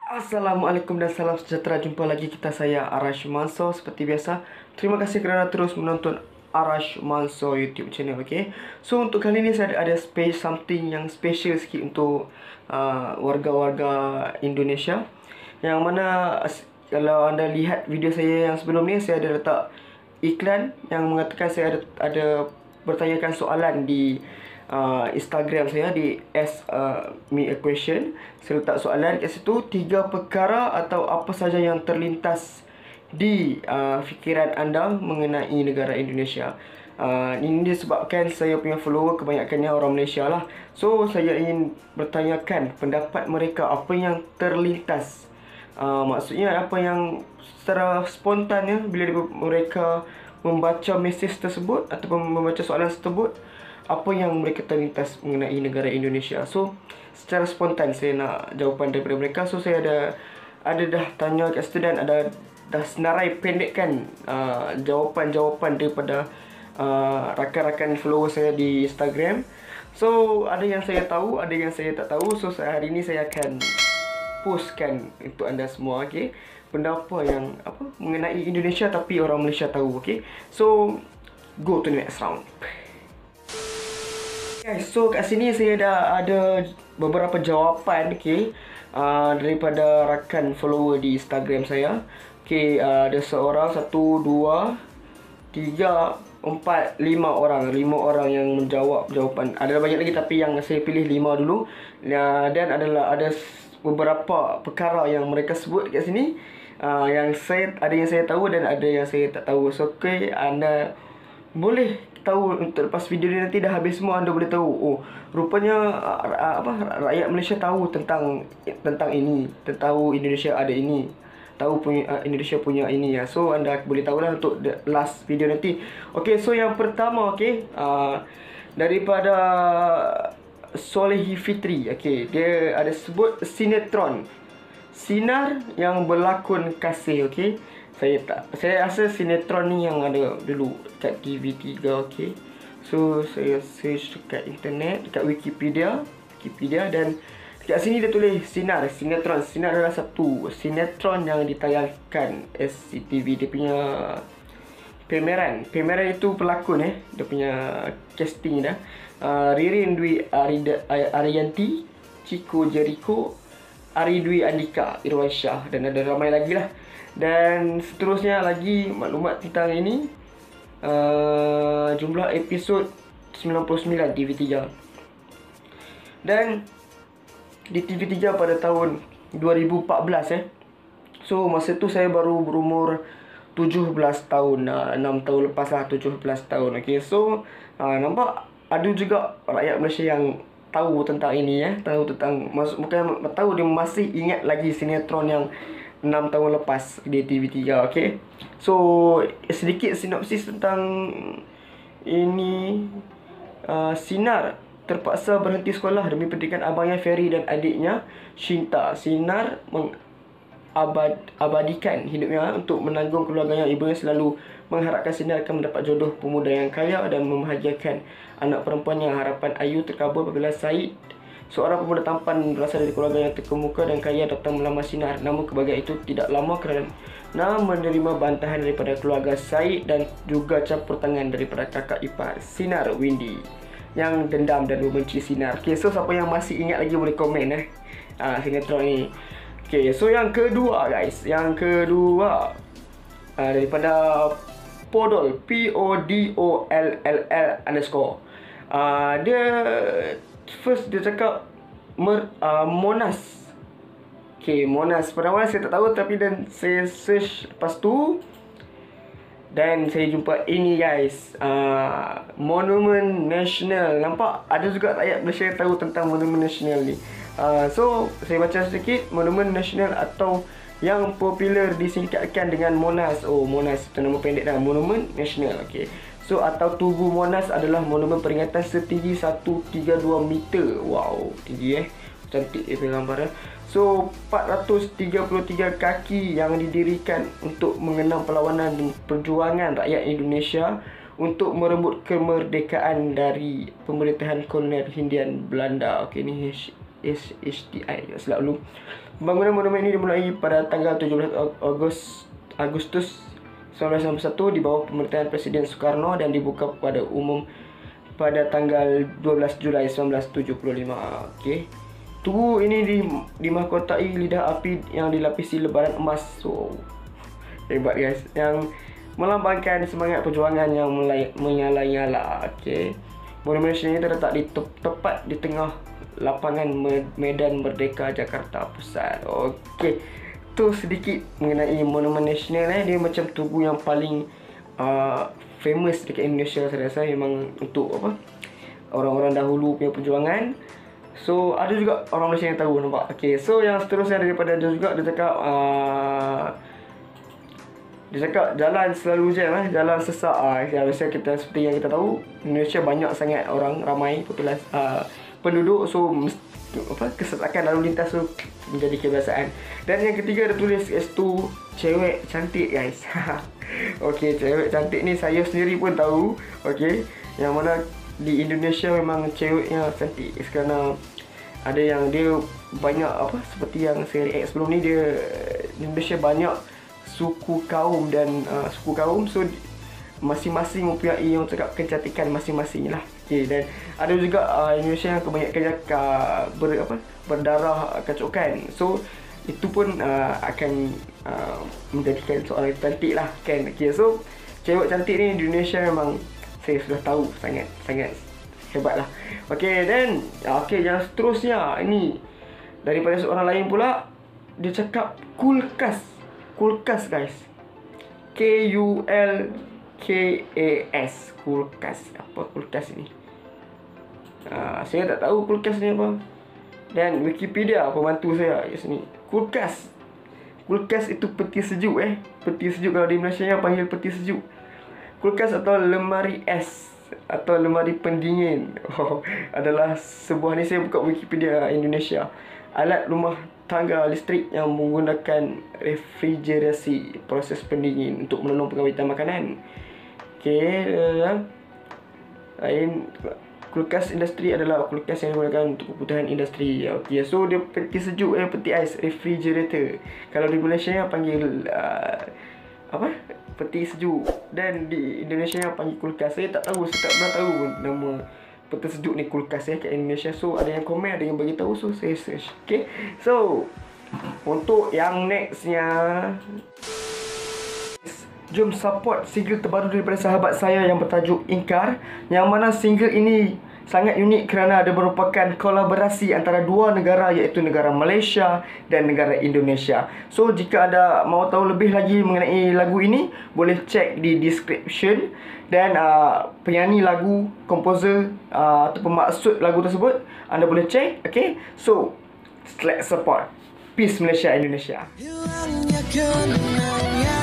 Assalamualaikum dan salam sejahtera. Jumpa lagi saya Arash Manso. Seperti biasa, terima kasih kerana terus menonton Arash Manso YouTube channel. Okay, so untuk kali ini saya ada something yang special sikit untuk warga-warga Indonesia. Yang mana kalau anda lihat video saya yang sebelum ni, saya ada letak iklan yang mengatakan saya ada bertanyakan soalan di Instagram saya di me a question. Saya letak soalan kat situ, 3 perkara atau apa saja yang terlintas di fikiran anda mengenai negara Indonesia. Ini disebabkan saya punya follower kebanyakannya orang Malaysia lah. So saya ingin bertanyakan pendapat mereka, apa yang terlintas, maksudnya apa yang secara spontan bila mereka membaca mesej tersebut ataupun membaca soalan tersebut, apa yang mereka terlintas mengenai negara Indonesia. So secara spontan saya nak jawapan daripada mereka. So saya ada dah tanya kat situ dan ada dah senarai pendekkan jawapan-jawapan daripada rakan-rakan follower saya di Instagram. So ada yang saya tahu, ada yang saya tak tahu. So hari ini saya akan postkan untuk anda semua, okey, benda apa yang mengenai Indonesia tapi orang Malaysia tahu, okey. So go to the next round. Guys, so kat sini saya dah ada beberapa jawapan, okey, daripada rakan follower di Instagram saya. Okey, ada seorang, 1, 2, 3, 4, 5 orang. 5 orang yang menjawab jawapan. Ada banyak lagi tapi yang saya pilih 5 dulu. Dan ada beberapa perkara yang mereka sebut kat sini, yang ada yang saya tahu dan ada yang saya tak tahu. So okey, anda boleh tahu untuk lepas video ni nanti dah habis semua, anda boleh tahu, oh rupanya rakyat Malaysia tahu tentang ini, tahu Indonesia ada ini, tahu Indonesia punya ini ya. So anda boleh tahulah untuk the last video nanti. Okey, so yang pertama, okey, daripada Solehi Fitri. Okey, dia ada sebut sinetron Sinar yang berlakon kasih. Okey, saya rasa sinetron ni yang ada dulu kat TV3, okey. So saya search dekat internet, dekat Wikipedia dan dekat sini dia tulis Sinar, sinetron. Sinar adalah satu sinetron yang ditayangkan SCTV. Dia punya pemeran itu pelakon, dia punya casting dah. Ririn Dwi Ariyanti, Chico Jericho, Ari Dwi Andika, Irwansyah dan ada ramai lagi lah. Dan seterusnya lagi maklumat tentang ini, jumlah episod 99 TV3. Dan di TV3 pada tahun 2014 So masa tu saya baru berumur 17 tahun, 6 tahun lepas lah, 17 tahun. Okay, so nampak ada juga rakyat Malaysia yang tahu tentang ini, tahu tentang, bukan tahu, dia masih ingat lagi sinetron yang 6 tahun lepas di TV3. Okay, so sedikit sinopsis tentang ini. Sinar terpaksa berhenti sekolah demi pendidikan abangnya Ferry dan adiknya Shinta. Sinar abadikan hidupnya untuk menanggung keluarganya. Ibunya selalu mengharapkan Sinar akan mendapat jodoh pemuda yang kaya dan membahagiakan anak perempuannya. Harapan Ayu terkabul apabila Said, seorang pemuda tampan berasal dari keluarga yang terkemuka dan kaya, datang melamar Sinar. Namun kebahagiaan itu tidak lama kerana menerima bantahan daripada keluarga Said dan juga campur tangan daripada kakak ipar Sinar, Windy, yang dendam dan membenci Sinar. Okay, so siapa yang masih ingat lagi boleh komen sinetron ni. Okay, so yang kedua guys, daripada Podol, PODOLLL_. Dia first dia cakap Monas. Okay, Monas. Pada awal saya tak tahu, tapi dan saya search lepas tu dan saya jumpa ini guys, Monumen Nasional. Nampak ada juga rakyat Malaysia yang tahu tentang Monumen Nasional ni. So saya baca sedikit. Monumen Nasional atau yang popular disingkatkan dengan Monas. Oh, Monas itu nama pendek dah, Monumen Nasional. Okay, so atau Tugu Monas adalah monumen peringatan setinggi 132 meter. Wow, tinggi cantik gambar. So 433 kaki yang didirikan untuk mengenang perlawanan dan perjuangan rakyat Indonesia untuk merebut kemerdekaan dari pemerintahan kolonial Hindian Belanda. Okey, ni SHTI, silap dulu. Pembangunan monumen ini dimulai pada tanggal 17 Agustus 1961 di bawah pemerintahan Presiden Soekarno dan dibuka pada umum pada tanggal 12 Julai 1975. Okey. Tugu ini dimahkotai lidah api yang dilapisi lebaran emas. So, hebat guys. Yang melambangkan semangat perjuangan yang menyala-nyala. Okey. Monumen ini terletak tepat di tengah lapangan Medan Merdeka, Jakarta Pusat. Okey. Tu sedikit mengenai Monumen Nasional. Dia macam tugu yang paling famous dekat Indonesia, saya rasa. Memang untuk apa, orang-orang dahulu punya perjuangan. So ada juga orang Malaysia yang tahu, nampak. Okey, so yang seterusnya daripada dia juga, dia cakap jalan selalu jam, jalan sesak. Biasa kita, seperti yang kita tahu, Indonesia banyak sangat orang, ramai populasi penduduk. So kesesakan lalu lintas tu menjadi kebiasaan. Dan yang ketiga dia tulis S2 cewek cantik guys. Okey, cewek cantik ni saya sendiri pun tahu. Okey, yang mana di Indonesia memang ceweknya cantik, kerana ada yang dia banyak apa, seperti yang saya react sebelum ni, dia Indonesia banyak suku kaum dan suku kaum. So masing-masing mempunyai yang cakap kecantikan masing-masing lah. Okay, dan ada juga Indonesia yang kebanyakan berdarah kecokan. So itu pun akan menjadikan soalan cantik lah kan. Okay, so cewek cantik ni di Indonesia memang saya sudah tahu sangat hebat lah. Okay, dan okay, yang seterusnya ini daripada seorang lain pula. Dia cakap kulkas guys. KULKAS, kulkas. Apa kulkas ni? Saya tak tahu kulkas ni apa. Dan Wikipedia, pembantu saya kat sini, kulkas itu peti sejuk. Peti sejuk, kalau di Malaysia panggil peti sejuk. Kulkas atau lemari es atau lemari pendingin adalah sebuah, ni saya buka Wikipedia Indonesia, alat rumah tangga listrik yang menggunakan refrigerasi, proses pendingin untuk menenung pengawetan makanan. Okey, lain kulkas industri adalah kulkas yang digunakan untuk kebutuhan industri. Okey, so dia peti sejuk, peti ais, refrigerator. Kalau di Malaysia panggil peti sejuk, dan di Indonesia panggil kulkas. Saya tak tahu, saya tak pernah tahu nama peti sejuk ni kulkas kat Indonesia. So ada yang komen, ada yang bagi tahu, so saya search. Okay, so untuk yang nextnya, jom support single terbaru daripada sahabat saya yang bertajuk Ingkar, yang mana single ini sangat unik kerana ada merupakan kolaborasi antara dua negara, iaitu negara Malaysia dan negara Indonesia. So jika anda mahu tahu lebih lagi mengenai lagu ini, boleh cek di description. Dan penyanyi lagu, komposer atau pemaksud lagu tersebut anda boleh cek. Okay, so let's support. Peace Malaysia, Indonesia. Hilangnya kenangan.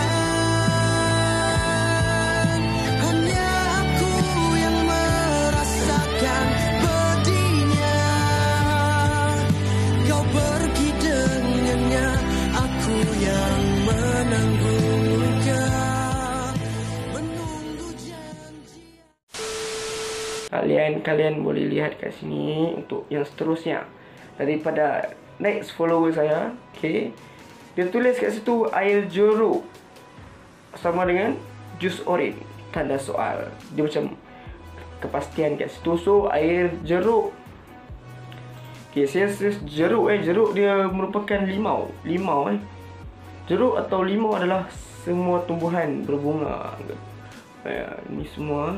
Kalian boleh lihat kat sini untuk yang seterusnya daripada next follower saya. Okay, dia tulis kat situ air jeruk sama dengan jus oren, tanda soal. Dia macam kepastian kat situ. So air jeruk, okay, saya jeruk jeruk dia merupakan limau. Jeruk atau limau adalah semua tumbuhan berbunga. Ni semua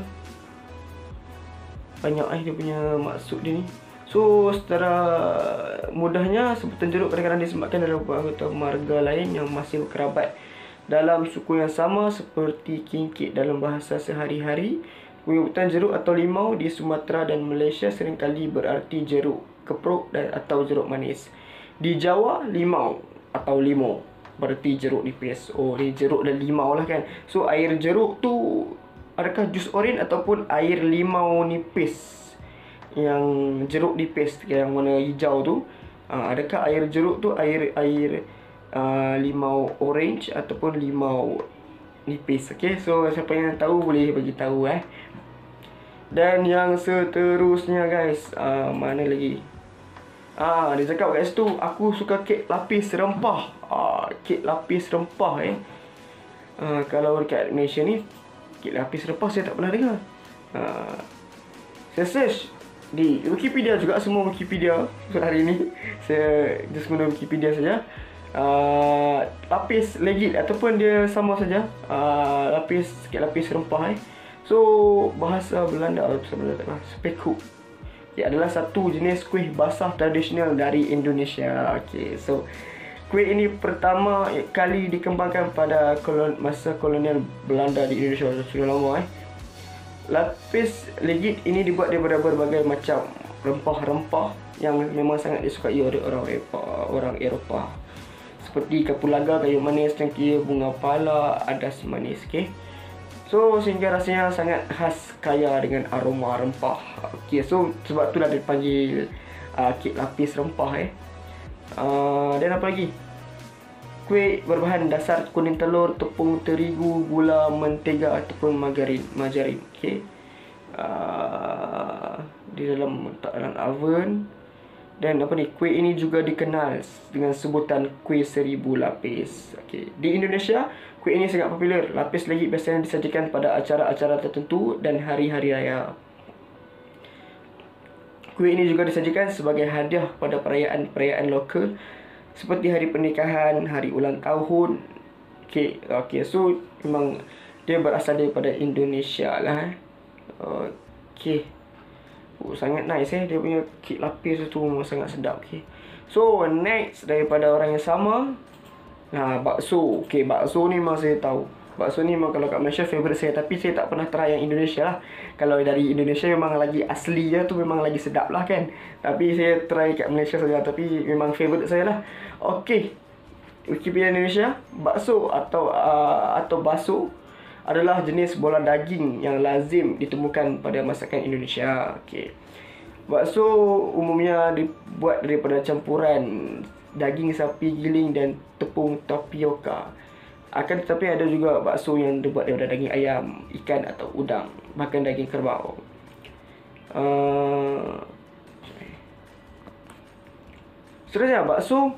banyak dia punya maksud dia ni. So secara mudahnya, sebutan jeruk kadang-kadang disematkan dalam anggota marga lain yang masih berkerabat dalam suku yang sama, seperti kingkit dalam bahasa sehari-hari. Penyebutan jeruk atau limau di Sumatera dan Malaysia seringkali berarti jeruk keprok atau jeruk manis. Di Jawa, limau atau limo berarti jeruk nipis. Oh, ni jeruk dan limau lah kan. So air jeruk tu adakah jus oren ataupun air limau nipis? Yang jeruk nipis yang warna hijau tu, adakah air jeruk tu air limau orange ataupun limau nipis? Okay, so siapa yang tahu boleh bagi tahu Dan yang seterusnya guys, mana lagi? Dia cakap kat situ, aku suka kek lapis rempah. Kek lapis rempah kalau dekat Malaysia ni, kek lapis rempah saya tak pernah dengar. Saya search di Wikipedia juga, semua Wikipedia hari ni. Saya just guna Wikipedia saja. Lapis legit ataupun dia sama saja. Kek lapis rempah So bahasa Belanda spekhoek adalah satu jenis kuih basah tradisional dari Indonesia. So kuih ini pertama kali dikembangkan pada masa kolonial Belanda di Indonesia. Sudah lama Lapis legit ini dibuat daripada berbagai macam rempah-rempah yang memang sangat disukai oleh orang Eropah. Seperti kapulaga, kayu manis, cengkeh, bunga pala, adas manis. So sehingga rasanya sangat khas, kaya dengan aroma rempah. So sebab itulah dipanggil kek lapis rempah Dan apa lagi? Kuih berbahan dasar kuning telur, tepung terigu, gula, mentega ataupun margarin. Di dalam letak dalam oven. Dan kuih ini juga dikenal dengan sebutan kuih 1000 lapis. Di Indonesia, kuih ini sangat popular. Lapis legit biasanya disajikan pada acara-acara tertentu dan hari-hari raya. Kuih ini juga disajikan sebagai hadiah pada perayaan lokal seperti hari pernikahan, hari ulang tahun. So memang dia berasal daripada Indonesia lah. Sangat nice dia punya kek lapis tu memang sangat sedap. So next daripada orang yang sama, bakso. Bakso ni memang saya tahu. Bakso ni memang kalau kat Malaysia favourite saya, tapi saya tak pernah try yang Indonesia lah. Kalau dari Indonesia memang lagi asli tu memang lagi sedap lah kan. Tapi saya try kat Malaysia saja, tapi memang favourite saya lah. Wikipedia Indonesia, bakso atau baso adalah jenis bola daging yang lazim ditemukan pada masakan Indonesia. Bakso umumnya dibuat daripada campuran daging sapi giling dan tepung tapioka. Akan tetapi ada juga bakso yang dibuat daripada daging ayam, ikan atau udang, bahkan daging kerbau. Seterusnya, bakso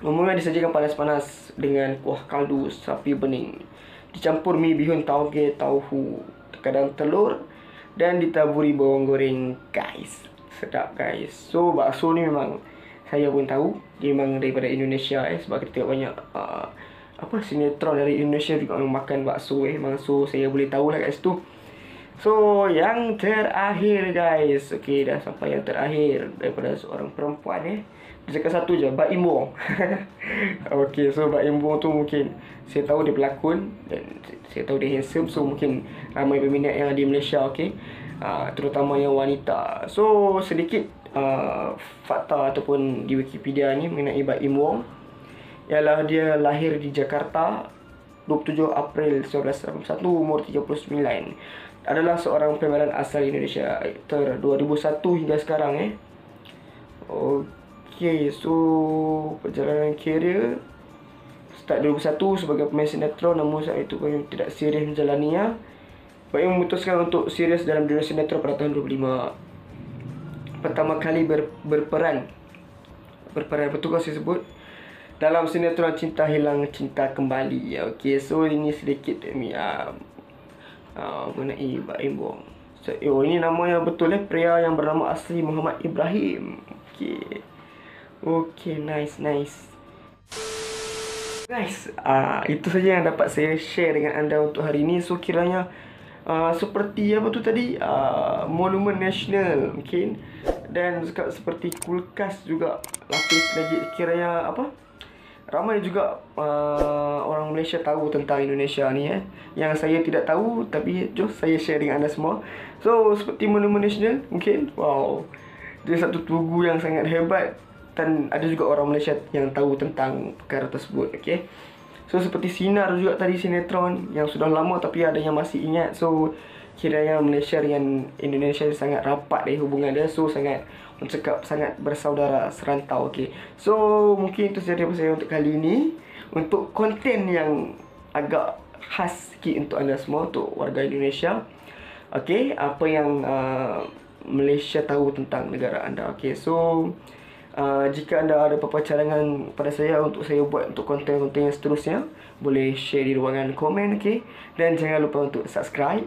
umumnya disajikan panas-panas dengan kuah kaldu sapi bening, dicampur mi bihun, tauge, tauhu, terkadang telur, dan ditaburi bawang goreng. Sedap guys. So bakso ni memang saya pun tahu dia memang daripada Indonesia sebab kita tengok banyak sinetron dari Indonesia juga makan bakso So saya boleh tahu lah kat situ. So yang terakhir guys, dah sampai yang terakhir daripada seorang perempuan dia cakap satu je, Baim Wong. So Baim Wong tu mungkin saya tahu dia pelakon dan saya tahu dia handsome. So mungkin ramai peminat yang di Malaysia, terutama yang wanita. So sedikit fakta ataupun di Wikipedia ni mengenai Baim Wong ialah dia lahir di Jakarta 27 April 1981, umur 39. Adalah seorang pemeranan asal Indonesia, aktor 2001 hingga sekarang so perjalanan karier start 2001 sebagai pemain sinetron, namun saat itu Baim tidak serius menjalaninya. Baim memutuskan untuk serius dalam dunia sinetron pada tahun 2005. Pertama kali berperan petugas tersebut dalam sinetron Cinta Hilang Cinta Kembali. So ini sedikit mengenai Baim Wong. So, ini namanya betul pria yang bernama asli Muhammad Ibrahim. Nice guys, itu saja yang dapat saya share dengan anda untuk hari ini. So kiranya seperti monumen nasional mungkin, dan seperti kulkas juga, lapis lagi. Kiranya ramai juga orang Malaysia tahu tentang Indonesia ni yang saya tidak tahu, tapi jom saya share dengan anda semua. So seperti monumen nasional mungkin, dia satu tugu yang sangat hebat, dan ada juga orang Malaysia yang tahu tentang perkara tersebut. So seperti Sinar juga tadi, sinetron yang sudah lama tapi ada yang masih ingat. So kiranya Malaysia dengan Indonesia sangat rapat hubungan dia. So sangat bersaudara serantau. So mungkin itu saja daripada saya untuk kali ini, untuk konten yang agak khas sikit untuk anda semua, untuk warga Indonesia. Apa yang Malaysia tahu tentang negara anda. So Jika anda ada apa-apa cadangan pada saya untuk saya buat untuk konten-konten yang seterusnya, boleh share di ruangan komen, okay? Dan jangan lupa untuk subscribe,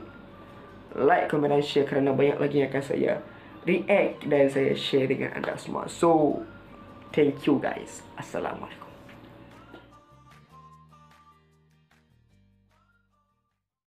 like, komen dan share kerana banyak lagi yang akan saya react dan saya share dengan anda semua. So, thank you guys. Assalamualaikum.